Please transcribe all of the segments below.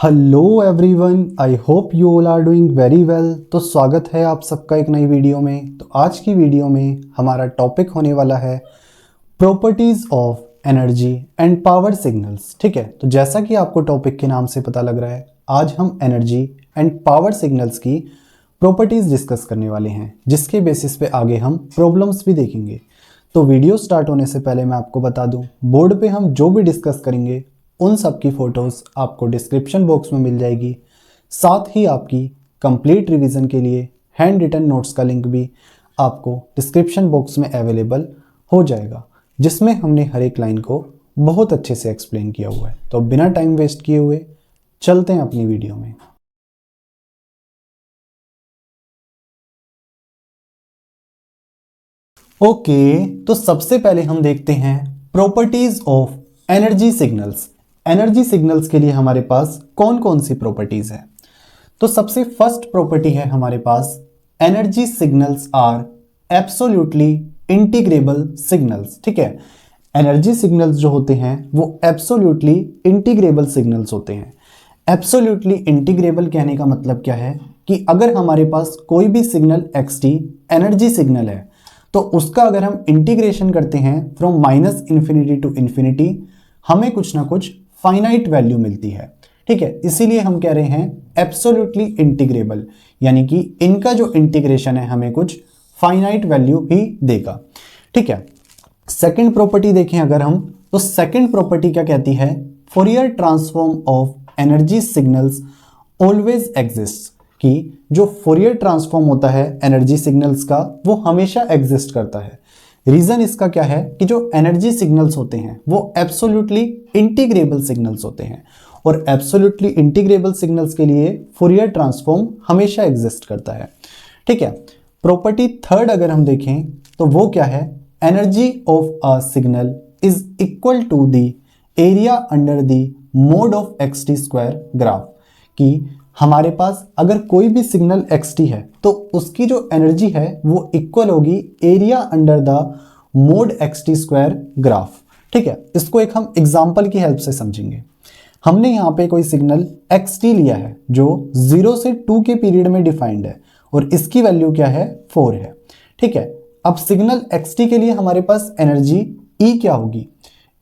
Hello everyone, I hope you all are doing very well. तो स्वागत है आप सबका एक नई वीडियो में। तो आज की वीडियो में हमारा टॉपिक होने वाला है properties of energy and power signals. ठीक है, तो जैसा कि आपको टॉपिक के नाम से पता लग रहा है, आज हम एनर्जी एंड पावर सिग्नल्स की प्रॉपर्टीज डिस्कस करने वाले हैं, जिसके बेसिस पे आगे हम प्रॉब्लम्स भी देखेंगे। तो वीडियो स्टार्ट होने से पहले मैं आपको बता दूं, बोर्ड पे हम जो भी डिस्कस करेंगे उन सब की फ़ोटोज़ आपको डिस्क्रिप्शन बॉक्स में मिल जाएगी। साथ ही आपकी कंप्लीट रिवीजन के लिए हैंड रिटन नोट्स का लिंक भी आपको डिस्क्रिप्शन बॉक्स में अवेलेबल हो जाएगा, जिसमें हमने हर एक लाइन को बहुत अच्छे से एक्सप्लेन किया हुआ है। तो बिना टाइम वेस्ट किए हुए चलते हैं अपनी वीडियो में। ओके, तो सबसे पहले हम देखते हैं properties of energy signals. Energy signals के लिए हमारे पास कौन कौन सी प्रॉपर्टीज है। तो सबसे फर्स्ट प्रॉपर्टी है हमारे पास, energy signals are absolutely integrable signals. ठीक है, एनर्जी सिग्नल्स जो होते हैं वो एब्सोल्युटली इंटीग्रेबल सिग्नल्स होते हैं। एब्सोल्युटली इंटीग्रेबल कहने का मतलब क्या है कि अगर हमारे पास कोई भी सिग्नल xt एनर्जी सिग्नल है, तो उसका अगर हम इंटीग्रेशन करते हैं from minus infinity to infinity, हमें कुछ ना कुछ फाइनाइट वैल्यू मिलती है। ठीक है, इसीलिए हम कह रहे हैं एब्सोल्युटली इंटीग्रेबल, यानी कि इनका जो इंटीग्रेशन है हमें कुछ फाइनाइट वैल्यू ही देगा। ठीक है, सेकंड प्रॉपर्टी देखें अगर हम, तो सेकंड प्रॉपर्टी क्या कहती है, Fourier transform of energy signals always exist, कि जो फोरियर ट्रांसफॉर्म होता है एनर्जी सिग्नल्स का वो हमेशा एग्जिस्ट करता है। रीजन इसका क्या है कि जो एनर्जी सिग्नल्स होते हैं वो एब्सोल्युटली इंटीग्रेबल सिग्नल्स होते हैं, और एब्सोल्युटली इंटीग्रेबल सिग्नल्स के लिए फोरियर ट्रांसफॉर्म हमेशा एग्जिस्ट करता है। ठीक है, प्रॉपर्टी थर्ड अगर हम देखें तो वो क्या है, energy of a signal is equal to the area under the mod of xt square graph, कि हमारे पास अगर कोई भी सिग्नल xt है तो उसकी जो एनर्जी है वो इक्वल होगी area under the mode xt square graph. ठीक है, इसको एक हम एग्जांपल की हेल्प से समझेंगे। हमने यहाँ पे कोई सिग्नल xt लिया है जो 0 से 2 के पीरियड में डिफाइंड है, और इसकी वैल्यू क्या है, 4 है। ठीक है, अब सिग्नल xt के लिए हमारे पास एनर्जी E क्या होगी,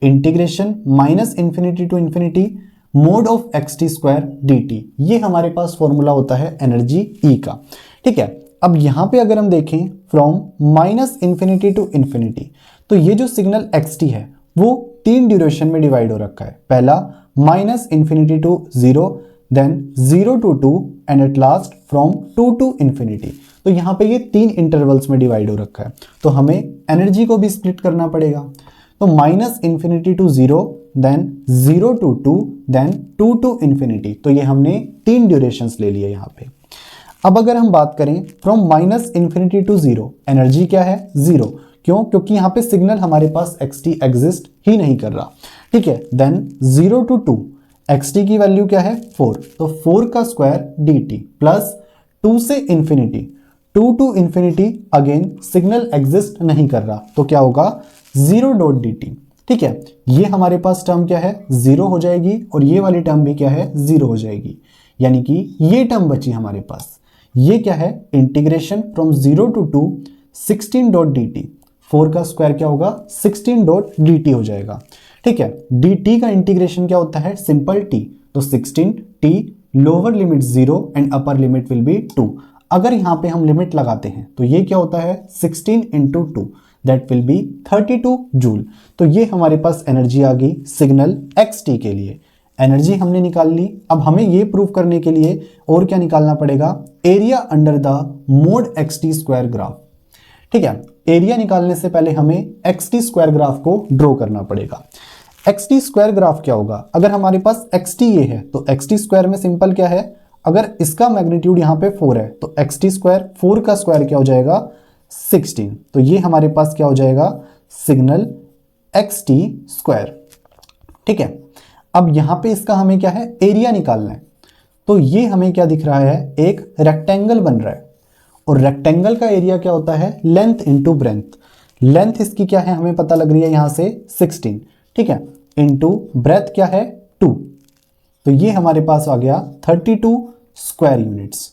integration minus infinity to infinity mod of xt square dt, ये हमारे पास फॉर्मूला होता है एनर्जी E का। ठीक है, अब यहाँ पे अगर हम देखें from minus infinity to infinity, तो ये जो सिग्नल xt है वो 3 ड्यूरेशन में डिवाइड हो रखा है। पहला minus infinity to 0, then 0 to 2 and at last from 2 to infinity. तो यहाँ पे ये 3 इंटरवल्स में डिवाइड हो रखा है, तो हमें एनर्जी को भी स्प्लिट करना पड़ेगा। तो minus infinity to 0, then 0 to 2, then 2 to infinity. तो ये हमने 3 ड्यूरेशंस ले लिए यहाँ पे। अब अगर हम बात करें from minus infinity to 0, energy क्या है, 0। क्यों, क्योंकि यहाँ पे सिग्नल हमारे पास xt एग्जिस्ट ही नहीं कर रहा। ठीक है, देन 0 टू 2, xt की वैल्यू क्या है, 4, तो 4 का स्क्वायर dt प्लस 2 से infinity, 2 to infinity, again signal exist नहीं कर रहा, तो क्या होगा, 0 डॉट dt। ठीक है, ये हमारे पास टर्म क्या है, 0 हो जाएगी, और ये वाली टर्म भी क्या है, 0 हो जाएगी, यानी कि ये टर्म बची हमारे पास। ये क्या है, integration from 0 to 2 16 dot dt, 4 का स्क्वायर क्या होगा, 16 डॉट dt हो जाएगा। ठीक है, dt का इंटीग्रेशन क्या होता है, सिंपल t, तो 16 t, lower limit 0 and upper limit will be 2। अगर यहाँ पे हम लिमिट लगाते हैं तो ये क्या होता है, 16 into 2, that will be 32 joule. तो ये हमारे पास एनर्जी आ गई सिग्नल xt के लिए। एनर्जी हमने निकाल ली। अब हमें ये प्रूव करने के लिए और क्या निकालना पड़ेगा, area under the mode xt square graph. ठीक है, एरिया निकालने से पहले हमें xt स्क्वायर ग्राफ को ड्रॉ करना पड़ेगा। xt स्क्वायर ग्राफ क्या होगा, अगर हमारे पास xt ये है तो xt स्क्वायर में सिंपल क्या है, अगर इसका मैग्नीट्यूड यहाँ पे 4 है तो xt स्क्वायर, 4 का स्क्वायर क्या हो जाएगा, 16। तो ये हमारे पास क्या हो जाएगा, सिग्नल xt स्क्वायर। ठीक है, अब यहाँ पे इसका हमें क्या है, एरिया निकालना है। तो ये हमें क्या दिख रहा है, एक रेक्टेंगल बन रहा है, और रेक्टेंगल का एरिया क्या होता है, लेंथ इंटू ब्रेथ। लेंथ इसकी क्या है, हमें पता लग रही है यहाँ से 16। ठीक है, इंटू ब्रेथ क्या है, 2। तो ये हमारे पास आ गया 32 स्क्वायर यूनिट्स।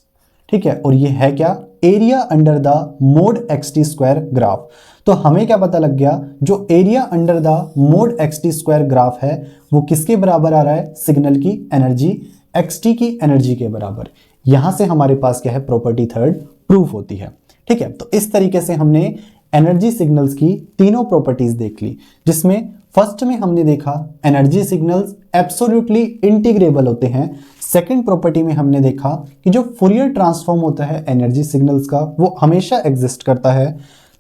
ठीक है, और ये है क्या, area under the mod x t square graph. तो हमें क्या पता लग गया, जो area under the mod x t square graph है वो किसके बराबर आ रहा है, सिग्नल की एनर्जी एक्सटी की एनर्जी के बराबर। यहां से हमारे पास क्या है, प्रॉपर्टी थर्ड प्रूफ होती है। ठीक है, तो इस तरीके से हमने एनर्जी सिग्नल्स की तीनों प्रॉपर्टीज देख ली, जिसमें फर्स्ट में हमने देखा एनर्जी सिग्नल्स एब्सोल्युटली इंटीग्रेबल होते हैं। सेकंड प्रॉपर्टी में हमने देखा कि जो फूरियर ट्रांसफॉर्म होता है एनर्जी सिग्नल्स का वो हमेशा एग्जिस्ट करता है।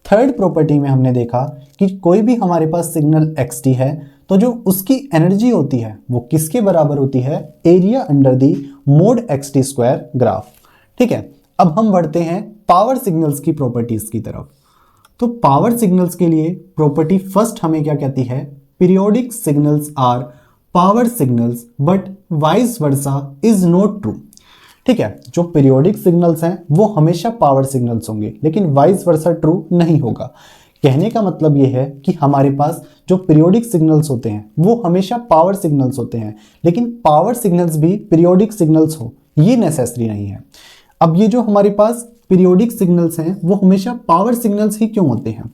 थर्ड प्रॉपर्टी में हमने देखा कि कोई भी हमारे पास सिग्नल xt है तो जो उसकी एनर्जी होती है वो किसके बराबर होती है, area under the mode xt square graph. ठीक है, अब हम बढ़ते हैं पावर सिग्नल्स की प्रॉपर्टीज की तरफ। तो पावर सिग्नल्स के लिए प्रॉपर्टी फर्स्ट हमें क्या कहती है, periodic signals are power signals but vice versa is not true. ठीक है, जो पीरियोडिक सिग्नल्स हैं वो हमेशा पावर सिग्नल्स होंगे, लेकिन वाइस वर्सा ट्रू नहीं होगा। कहने का मतलब ये है कि हमारे पास जो पीरियोडिक सिग्नल्स होते हैं वो हमेशा पावर सिग्नल्स होते हैं, लेकिन पावर सिग्नल्स भी पीरियोडिक सिग्नल्स हो ये नेसेसरी नहीं है। अब ये जो हमारे पास पीरियोडिक सिग्नल्स हैं वो हमेशा पावर सिग्नल्स ही क्यों होते हैं?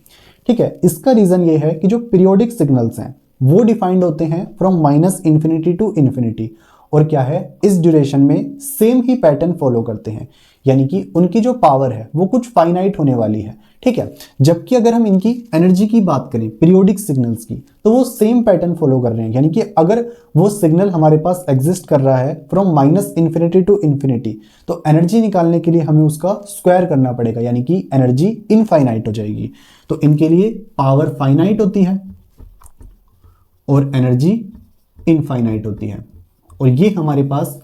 ठीक है, इसका रीजन ये है कि जो पीरियोडिक सिग्नल्स हैं वो डिफाइंड होते हैं फ्रॉम -इन्फिनिटी टू इन्फिनिटी, और क्या है, इस ड्यूरेशन में सेम ही पैटर्न फॉलो करते हैं, यानी कि उनकी जो पावर है वो कुछ फाइनाइट होने वाली है। ठीक है, जबकि अगर हम इनकी एनर्जी की बात करें पीरियोडिक सिग्नल्स की तो वो सेम पैटर्न फॉलो कर रहे हैं, यानी कि अगर वो सिग्नल हमारे पास एग्जिस्ट कर रहा है फ्रॉम -इन्फिनिटी टू इन्फिनिटी तो एनर्जी निकालने के लिए हमें उसका स्क्वायर करना पड़ेगा, यानी कि एनर्जी इनफाइनाइट हो जाएगी। तो इनके लिए पावर फाइनाइट होती है और एनर्जी इनफाइनाइट होती है, और ये हमारे पास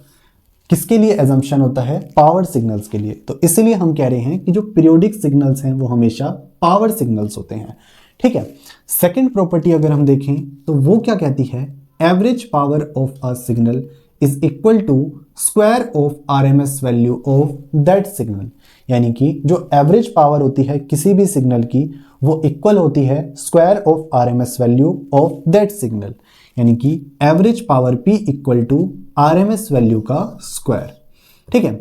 किसके लिए एजम्पशन होता है, पावर सिग्नल्स के लिए। तो इसलिए हम कह रहे हैं कि जो पीरियोडिक सिग्नल्स हैं वो हमेशा पावर सिग्नल्स होते हैं। ठीक है, सेकंड प्रॉपर्टी अगर हम देखें तो वो क्या कहती है, average power of a signal is equal to square of RMS value of that signal, यानी कि जो एवरेज पावर होती है किसी भी सिग्नल की वो इक्वल होती है square of RMS value of that signal, यानी कि average power P equal to RMS value का स्क्वायर। ठीक है,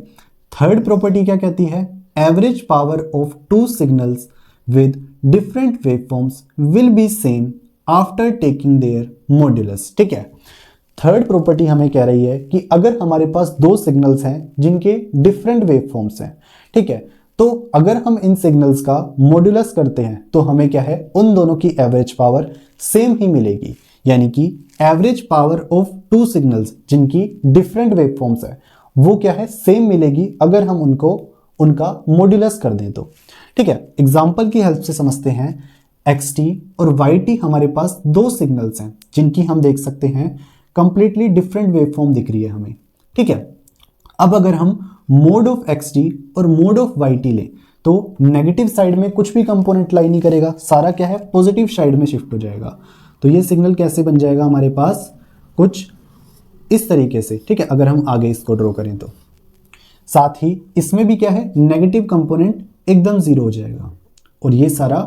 थर्ड प्रॉपर्टी क्या कहती है, average power of two signals with different waveforms will be same after taking their modulus. ठीक है, थर्ड प्रॉपर्टी हमें कह रही है कि अगर हमारे पास दो सिग्नल्स हैं जिनके डिफरेंट वेवफॉर्म्स हैं, ठीक है, तो अगर हम इन सिग्नल्स का मॉड्यूलस करते हैं तो हमें क्या है, उन दोनों की एवरेज पावर सेम ही मिलेगी, यानी कि average power of two signals जिनकी डिफरेंट वेवफॉर्म्स है वो क्या है, सेम मिलेगी अगर हम उनका मॉड्यूलस कर दें तो। ठीक है, एग्जांपल की हेल्प से समझते हैं, xt और yt हमारे पास दो सिग्नल्स हैं जिनकी हम देख सकते हैं कंप्लीटली डिफरेंट वेवफॉर्म दिख रही है हमें। ठीक है, अब अगर हम मोड ऑफ xt और मोड ऑफ yt लें तो नेगेटिव साइड में कुछ भी कंपोनेंट लाई नहीं करेगा, सारा क्या है, पॉजिटिव साइड में शिफ्ट हो जाएगा। तो ये सिग्नल कैसे बन जाएगा हमारे पास, कुछ इस तरीके से। ठीक है, अगर हम आगे इसको ड्रॉ करें तो साथ ही इसमें भी क्या है, नेगेटिव कंपोनेंट एकदम जीरो हो जाएगा और ये सारा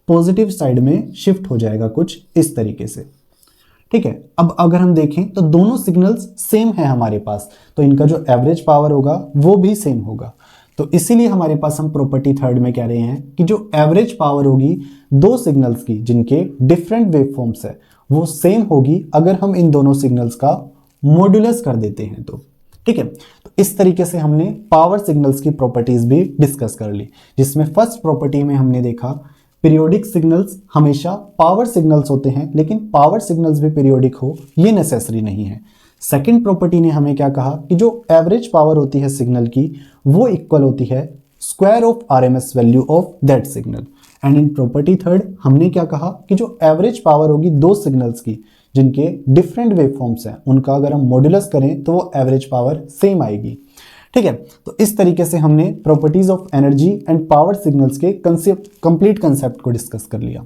पॉजिटिव साइड में शिफ्ट हो जाएगा कुछ इस तरीके से। ठीक है, अब अगर हम देखें तो दोनों सिग्नल्स सेम है हमारे पास, तो इनका जो एवरेज पावर होगा वो भी सेम होगा। तो इसीलिए हमारे पास हम प्रॉपर्टी थर्ड में कह रहे हैं कि जो एवरेज पावर होगी दो सिग्नल्स की जिनके डिफरेंट वेवफॉर्म्स है वो सेम होगी अगर हम इन दोनों सिग्नल्स का मॉड्यूलस कर देते हैं तो। ठीक है, तो इस तरीके से हमने पावर सिग्नल्स की प्रॉपर्टीज भी डिस्कस कर ली, जिसमें फर्स्ट प्रॉपर्टी में हमने देखा पीरियोडिक सिग्नल्स हमेशा पावर सिग्नल्स होते हैं, लेकिन पावर सिग्नल्स भी पीरियोडिक हो ये नेसेसरी नहीं है। सेकंड प्रॉपर्टी ने हमें क्या कहा कि जो एवरेज पावर होती है सिग्नल की वो इक्वल होती है square of RMS value of that signal. And in property third हमने क्या कहा कि जो एवरेज पावर होगी दो सिग्नल्स की जिनके डिफरेंट वेवफॉर्म्स हैं उनका अगर हम मॉड्यूलस करें तो वो एवरेज पावर सेम आएगी। ठीक है, तो इस तरीके से हमने properties of energy and power signals के कंप्लीट कंसेप्ट को डिस्कस कर लिया।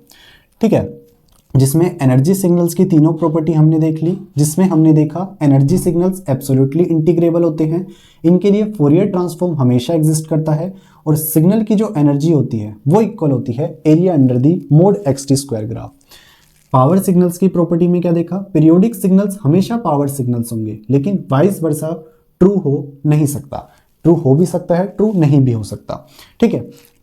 ठीक है, जिसमें एनर्जी सिग्नल्स की तीनों प्रॉपर्टी हमने देख ली, जिसमें हमने देखा एनर्जी सिग्नल्स एब्सोल्युटली इंटीग्रेबल होते हैं, इनके लिए फोरियर ट्रांसफॉर्म हमेशा एग्जिस्ट करता है और सिग्नल की जो एनर्जी होती है वो इक्वल होती है area under the mode xt square graph. Power signals की प्रॉपर्टी में क्या देखा, पीरियोडिक सिग्नल्स हमेशा पावर सिग्नल्स होंगे, लेकिन वाइस वर्सा ट्रू हो नहीं सकता, ट्रू हो भी सकता है, ट्रू नहीं भी हो सकता। ठीक है,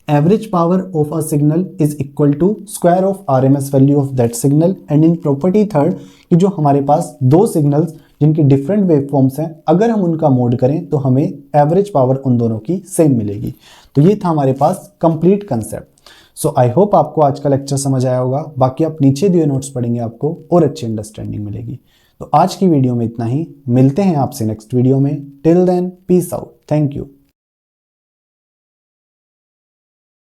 average power of a signal is equal to square of RMS value of that signal. And in property third कि जो हमारे पास दो सिग्नल्स जिनकी डिफरेंट वेव फॉर्म्स हैं, अगर हम उनका मोड करें तो हमें एवरेज पावर उन दोनों की सेम मिलेगी। तो ये था हमारे पास complete concept. So I hope आपको आज का लेक्चर समझ आया होगा। बाकी आप नीचे दिए नोट्स पढ़ेंगे, आपको और अच्छी अंडरस्टैंडिंग मिलेगी। तो आज की वीडियो में इतना ही, मिलते हैं आपसे नेक्स्ट वीडियो में। Till then peace out, thank you.